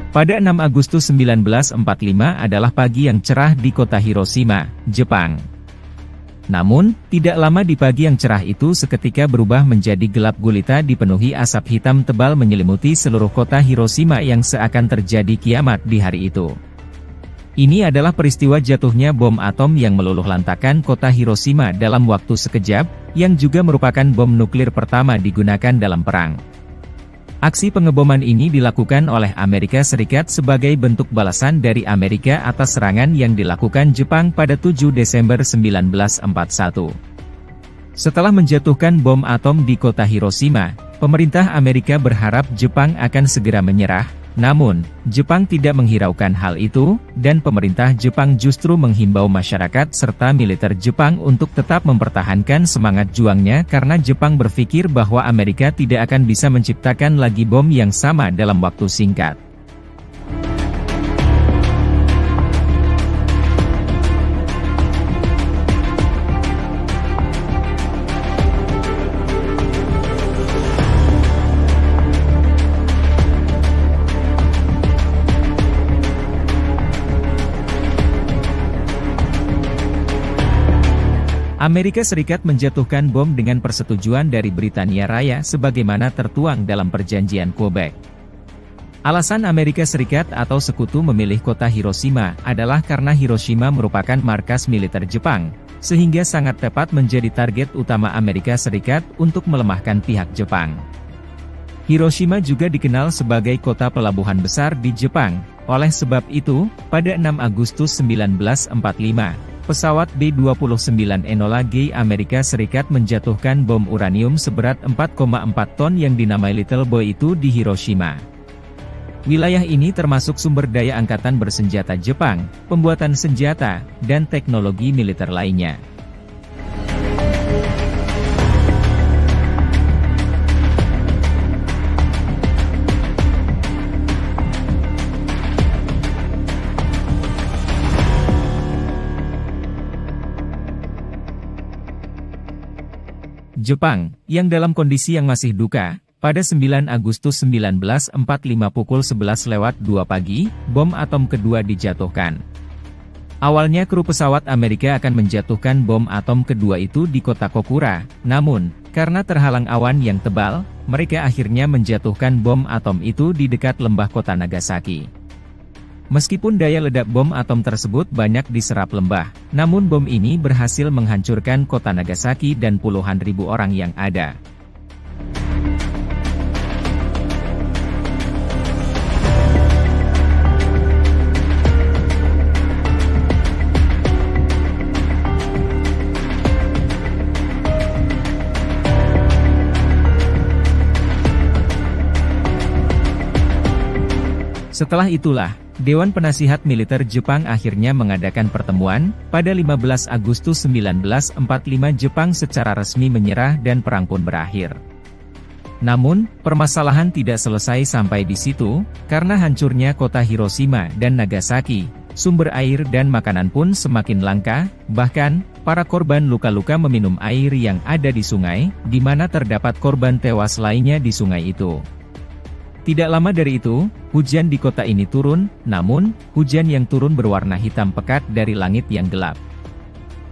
Pada 6 Agustus 1945 adalah pagi yang cerah di kota Hiroshima, Jepang. Namun, tidak lama di pagi yang cerah itu seketika berubah menjadi gelap gulita dipenuhi asap hitam tebal menyelimuti seluruh kota Hiroshima yang seakan terjadi kiamat di hari itu. Ini adalah peristiwa jatuhnya bom atom yang meluluhlantakkan kota Hiroshima dalam waktu sekejap, yang juga merupakan bom nuklir pertama digunakan dalam perang. Aksi pengeboman ini dilakukan oleh Amerika Serikat sebagai bentuk balasan dari Amerika atas serangan yang dilakukan Jepang pada 7 Desember 1941. Setelah menjatuhkan bom atom di kota Hiroshima, pemerintah Amerika berharap Jepang akan segera menyerah, namun, Jepang tidak menghiraukan hal itu, dan pemerintah Jepang justru menghimbau masyarakat serta militer Jepang untuk tetap mempertahankan semangat juangnya karena Jepang berpikir bahwa Amerika tidak akan bisa menciptakan lagi bom yang sama dalam waktu singkat. Amerika Serikat menjatuhkan bom dengan persetujuan dari Britania Raya sebagaimana tertuang dalam perjanjian Quebec. Alasan Amerika Serikat atau sekutu memilih kota Hiroshima adalah karena Hiroshima merupakan markas militer Jepang, sehingga sangat tepat menjadi target utama Amerika Serikat untuk melemahkan pihak Jepang. Hiroshima juga dikenal sebagai kota pelabuhan besar di Jepang, oleh sebab itu, pada 6 Agustus 1945, pesawat B-29 Enola Gay Amerika Serikat menjatuhkan bom uranium seberat 4,4 ton yang dinamai Little Boy itu di Hiroshima. Wilayah ini termasuk sumber daya angkatan bersenjata Jepang, pembuatan senjata, dan teknologi militer lainnya. Jepang, yang dalam kondisi yang masih duka, pada 9 Agustus 1945 pukul 11:02 pagi, bom atom kedua dijatuhkan. Awalnya kru pesawat Amerika akan menjatuhkan bom atom kedua itu di kota Kokura, namun, karena terhalang awan yang tebal, mereka akhirnya menjatuhkan bom atom itu di dekat lembah kota Nagasaki. Meskipun daya ledak bom atom tersebut banyak diserap lembah, namun bom ini berhasil menghancurkan kota Nagasaki dan puluhan ribu orang yang ada. Setelah itulah, Dewan Penasihat Militer Jepang akhirnya mengadakan pertemuan. Pada 15 Agustus 1945 Jepang secara resmi menyerah dan perang pun berakhir. Namun, permasalahan tidak selesai sampai di situ, karena hancurnya kota Hiroshima dan Nagasaki, sumber air dan makanan pun semakin langka, bahkan, para korban luka-luka meminum air yang ada di sungai, di mana terdapat korban tewas lainnya di sungai itu. Tidak lama dari itu, hujan di kota ini turun, namun, hujan yang turun berwarna hitam pekat dari langit yang gelap.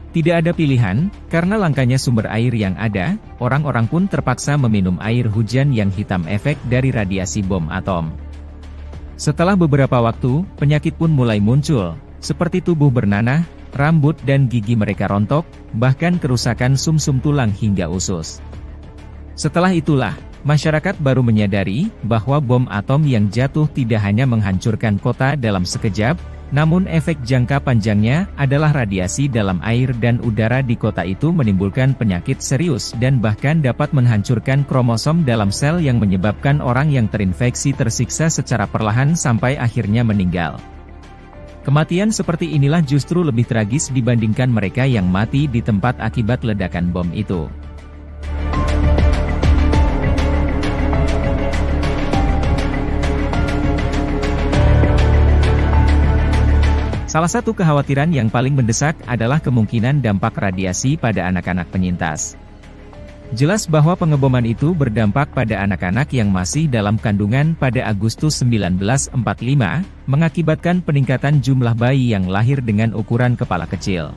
Tidak ada pilihan, karena langkanya sumber air yang ada, orang-orang pun terpaksa meminum air hujan yang hitam efek dari radiasi bom atom. Setelah beberapa waktu, penyakit pun mulai muncul, seperti tubuh bernanah, rambut dan gigi mereka rontok, bahkan kerusakan sumsum tulang hingga usus. Setelah itulah, masyarakat baru menyadari bahwa bom atom yang jatuh tidak hanya menghancurkan kota dalam sekejap, namun efek jangka panjangnya adalah radiasi dalam air dan udara di kota itu menimbulkan penyakit serius dan bahkan dapat menghancurkan kromosom dalam sel yang menyebabkan orang yang terinfeksi tersiksa secara perlahan sampai akhirnya meninggal. Kematian seperti inilah justru lebih tragis dibandingkan mereka yang mati di tempat akibat ledakan bom itu. Salah satu kekhawatiran yang paling mendesak adalah kemungkinan dampak radiasi pada anak-anak penyintas. Jelas bahwa pengeboman itu berdampak pada anak-anak yang masih dalam kandungan pada Agustus 1945, mengakibatkan peningkatan jumlah bayi yang lahir dengan ukuran kepala kecil.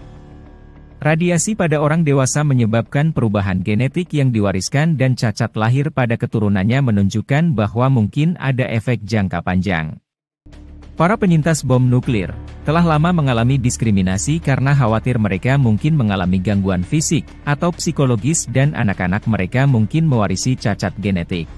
Radiasi pada orang dewasa menyebabkan perubahan genetik yang diwariskan dan cacat lahir pada keturunannya menunjukkan bahwa mungkin ada efek jangka panjang. Para penyintas bom nuklir telah lama mengalami diskriminasi karena khawatir mereka mungkin mengalami gangguan fisik atau psikologis dan anak-anak mereka mungkin mewarisi cacat genetik.